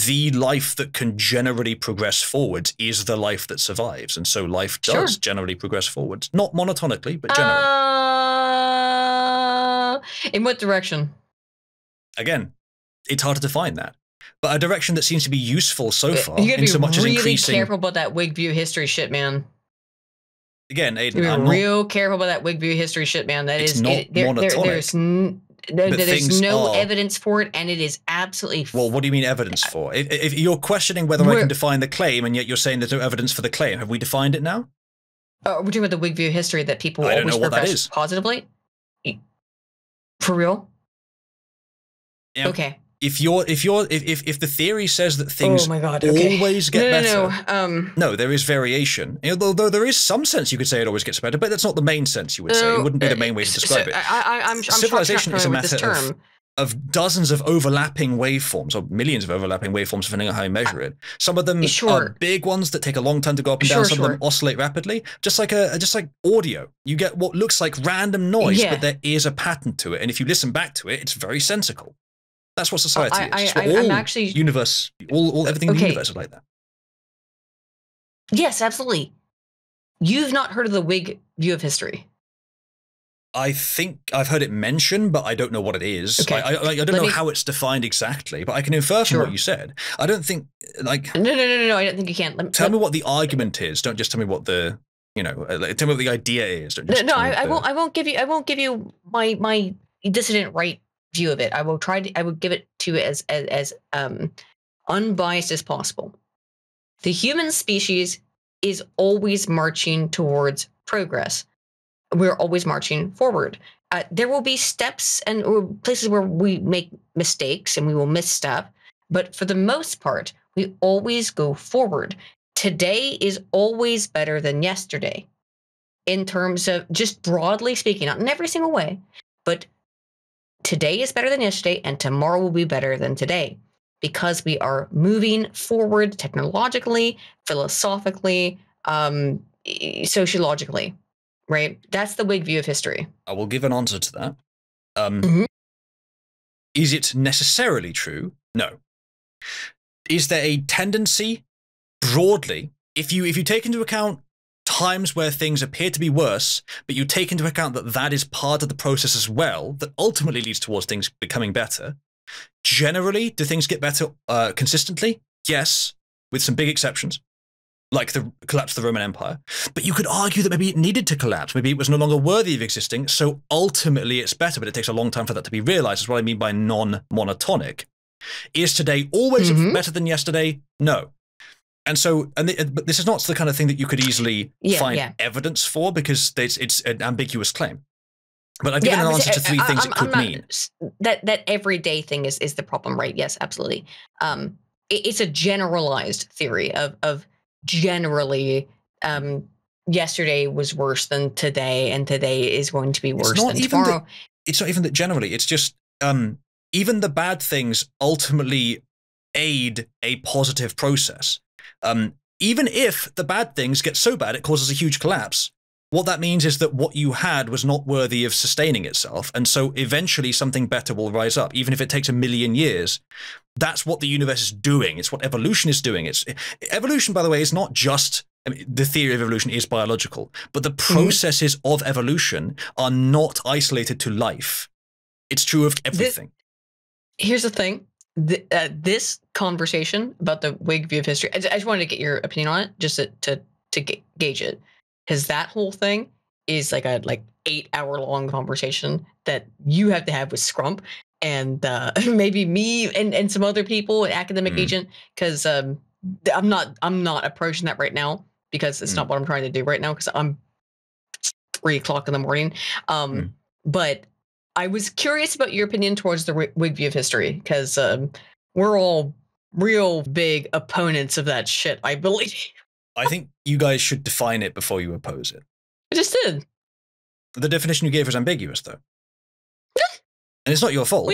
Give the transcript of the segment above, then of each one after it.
the life that can generally progress forward is the life that survives. And so life does generally progress forward. Not monotonically, but generally. In what direction? Again, it's hard to define that. But a direction that seems to be useful so far, you gotta in so much as really increasing. Careful about that Whig view history shit, man. Again, Aiden, you gotta be real careful about that Whig view history shit, man. That it's is not monotonic. There's no evidence for it, and it is absolutely. Well, what do you mean evidence for? If you're questioning whether I can define the claim, and yet you're saying there's no evidence for the claim, have we defined it now? We're talking about the Whig view history that people I don't always know what that progress is. Positively. For real? Yeah. Okay. If the theory says that things always get better, no, there is variation. Although there is some sense you could say it always gets better, but that's not the main sense you would say. It wouldn't be the main way to describe it. I'm Civilization is a matter of dozens of overlapping waveforms, or millions of overlapping waveforms, depending on how you measure it. Some of them are big ones that take a long time to go up and down. Some of them oscillate rapidly, just like audio. You get what looks like random noise, but there is a pattern to it, and if you listen back to it, it's very sensical. That's what society is. I'm actually universe, everything in the universe is like that. Yes, absolutely. You've not heard of the Whig view of history? I think I've heard it mentioned, but I don't know what it is. Okay. I don't know how it's defined exactly, but I can infer from what you said. I don't think No. I don't think you can. Tell me what the argument is. Don't just tell me what the tell me what the idea is. Don't just I won't give you my dissident right view of it. I will give it to you as unbiased as possible. The human species is always marching towards progress. We're always marching forward. There will be steps and places where we make mistakes and we will misstep, but for the most part, we always go forward. Today is always better than yesterday in terms of just broadly speaking, not in every single way, but today is better than yesterday, and tomorrow will be better than today because we are moving forward technologically, philosophically, sociologically, right? That's the Whig view of history. I will give an answer to that. Is it necessarily true? No. Is there a tendency, broadly, if you take into account times where things appear to be worse, but you take into account that that is part of the process as well, that ultimately leads towards things becoming better. Generally, do things get better consistently? Yes, with some big exceptions, like the collapse of the Roman Empire. But you could argue that maybe it needed to collapse. Maybe it was no longer worthy of existing, so ultimately it's better, but it takes a long time for that to be realized. That's what I mean by non-monotonic. Is today always better than yesterday? No. And so, but this is not the kind of thing that you could easily find evidence for because it's an ambiguous claim. But I've given an answer to three things it could mean. That everyday thing is the problem, right? Yes, absolutely. It's a generalized theory of generally yesterday was worse than today, and today is going to be worse than tomorrow. It's not even that generally. It's just even the bad things ultimately aid a positive process. Even if the bad things get so bad it causes a huge collapse, what that means is that what you had was not worthy of sustaining itself, and so eventually something better will rise up, even if it takes 1,000,000 years. That's what the universe is doing. It's what evolution is doing. Evolution, by the way, is not just, the theory of evolution is biological, but the processes of evolution are not isolated to life. It's true of everything. Here's the thing. This conversation about the Whig view of history, I just wanted to get your opinion on it, just to gauge it, because that whole thing is like a 8-hour-long conversation that you have to have with Scrump and maybe me and some other people, an academic agent, because I'm not approaching that right now because it's not what I'm trying to do right now because I'm 3 o'clock in the morning. But I was curious about your opinion towards the Whig view of history because we're all real big opponents of that shit, I believe. I think you guys should define it before you oppose it. I just did. The definition you gave was ambiguous, though. And it's not your fault.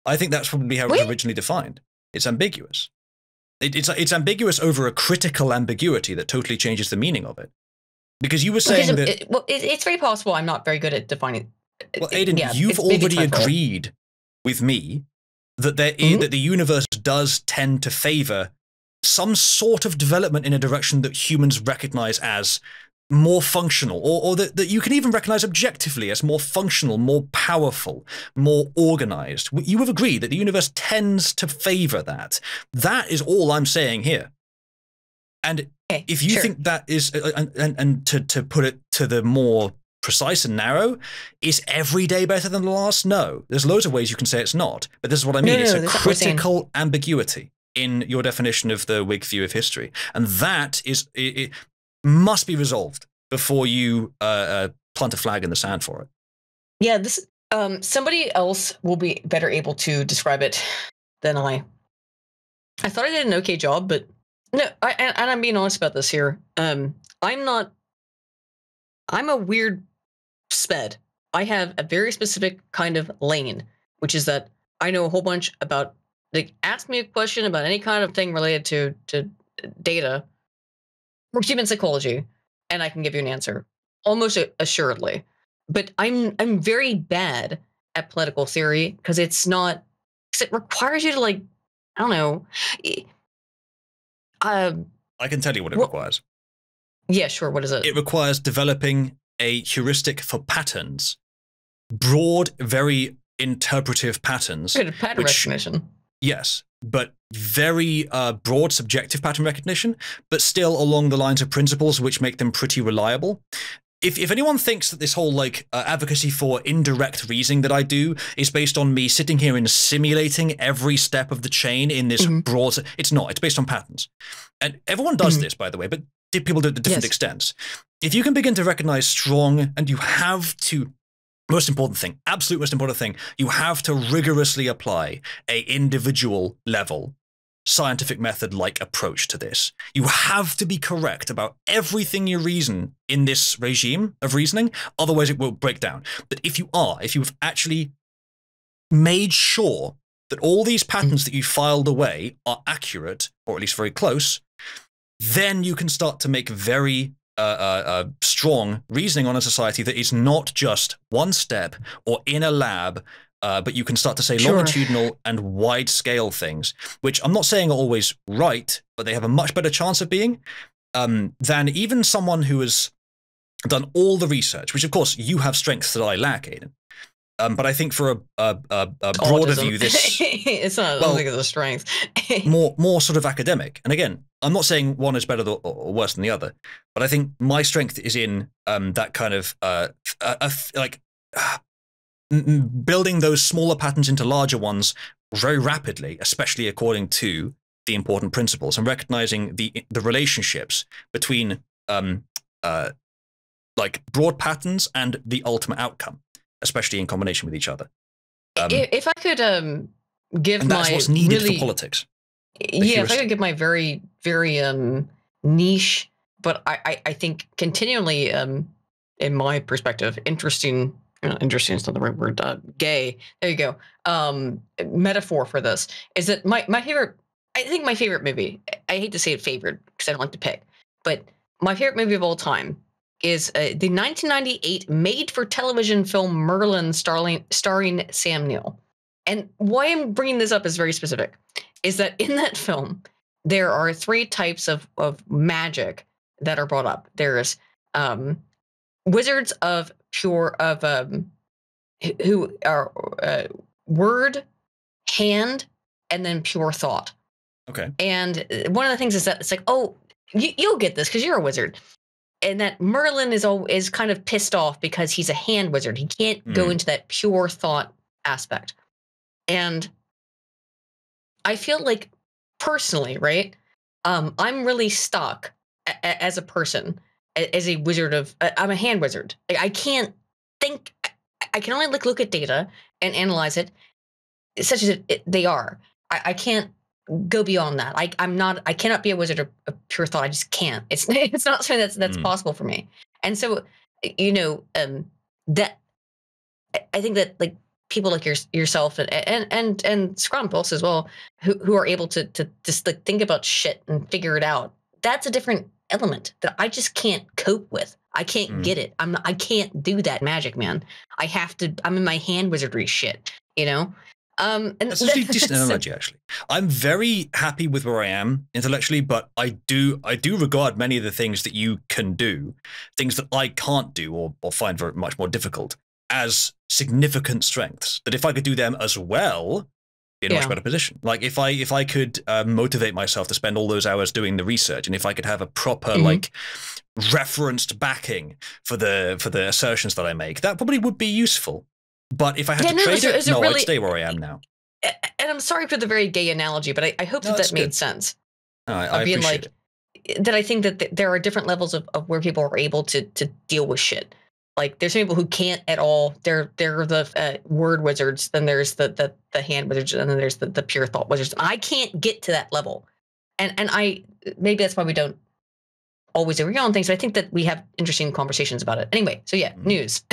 I think that's probably how it was originally defined. It's ambiguous. It's ambiguous over a critical ambiguity that totally changes the meaning of it. Because you were saying that... it's very possible I'm not very good at defining... Well, Aiden, you've already agreed with me that that the universe does tend to favor some sort of development in a direction that humans recognize as more functional, or that you can even recognize objectively as more functional, more powerful, more organized. You have agreed that the universe tends to favor that. That is all I'm saying here. And if you think that is, and to put it to the more precise and narrow, is every day better than the last? No. There's loads of ways you can say it's not, but this is what I mean. It's a critical ambiguity in your definition of the Whig view of history. And that is, it must be resolved before you plant a flag in the sand for it. Yeah, this somebody else will be better able to describe it than I. I thought I did an okay job, but no, and I'm being honest about this here. I'm a weird sped. I have a very specific kind of lane, which is that I know a whole bunch about, like, ask me a question about any kind of thing related to data or human psychology, and I can give you an answer almost assuredly. But I'm very bad at political theory because it requires you to, like, I don't know. I can tell you what it requires. Yeah, sure. What is it? It requires developing a heuristic for patterns, broad, very interpretive patterns. Pattern recognition. Yes, but very broad subjective pattern recognition, but still along the lines of principles which make them pretty reliable. If anyone thinks that this whole, like, advocacy for indirect reasoning that I do is based on me sitting here and simulating every step of the chain in this broad, it's not. It's based on patterns. And everyone does this, by the way, but people do it to different extents. If you can begin to recognize strong, and you have to, most important thing, absolute most important thing, you have to rigorously apply a individual level scientific method-like approach to this. You have to be correct about everything you reason in this regime of reasoning, otherwise it will break down. But if you've actually made sure that all these patterns that you filed away are accurate, or at least very close, then you can start to make very strong reasoning on a society that is not just one step or in a lab, but you can start to say longitudinal and wide-scale things, which I'm not saying are always right, but they have a much better chance of being than even someone who has done all the research, which, of course, you have strengths that I lack, Aidan. But I think for a broader view, this it's not. I don't think it's a strength. more sort of academic. And again, I'm not saying one is better or worse than the other, but I think my strength is in that kind of building those smaller patterns into larger ones very rapidly, especially according to the important principles, and recognizing the relationships between like broad patterns and the ultimate outcome, especially in combination with each other. If I could give and that's my what's needed really, for politics. Yeah, if I could give my very, very niche, but I think continually, in my perspective, interesting is not the right word, gay, there you go, metaphor for this is that my favorite, I think my favorite movie, I hate to say it favorite because I don't like to pick, but my favorite movie of all time is the 1998 made-for-television film Merlin starring Sam Neill. And why I'm bringing this up is very specific, is that in that film, there are three types of magic that are brought up. There's wizards of pure, who are word, hand, and then pure thought. Okay. And one of the things is that it's like, oh, you'll get this because you're a wizard. And that Merlin is kind of pissed off because he's a hand wizard. He can't go into that pure thought aspect. And I feel like personally, right? I'm really stuck as a person, as a wizard I'm a hand wizard. I can't think. I can only look at data and analyze it, such as they are. I can't go beyond that. I cannot be a wizard of pure thought. I just can't. It's not something that's possible for me. And so, that I think that, like, people like yourself and Scrumpus as well, who are able to just, like, think about shit and figure it out. That's a different element that I just can't cope with. I can't get it. I can't do that magic, man. I'm in my hand wizardry shit, And That's actually a decent analogy, actually. I'm very happy with where I am intellectually, but I do regard many of the things that you can do, things that I can't do or find very much more difficult, as significant strengths. That if I could do them as well, be in a much better position. Like if I could motivate myself to spend all those hours doing the research, and if I could have a proper like referenced backing for the assertions that I make, that probably would be useful. But if I had to trade it, no, I'd stay where I am now. And I'm sorry for the very gay analogy, but I hope that made sense. I being appreciate it. That I think that there are different levels of where people are able to deal with shit. Like there's some people who can't at all. They're the word wizards. Then there's the hand wizards, and then there's the pure thought wizards. I can't get to that level, and I maybe that's why we don't always agree on things. But I think that we have interesting conversations about it. Anyway, so yeah, news.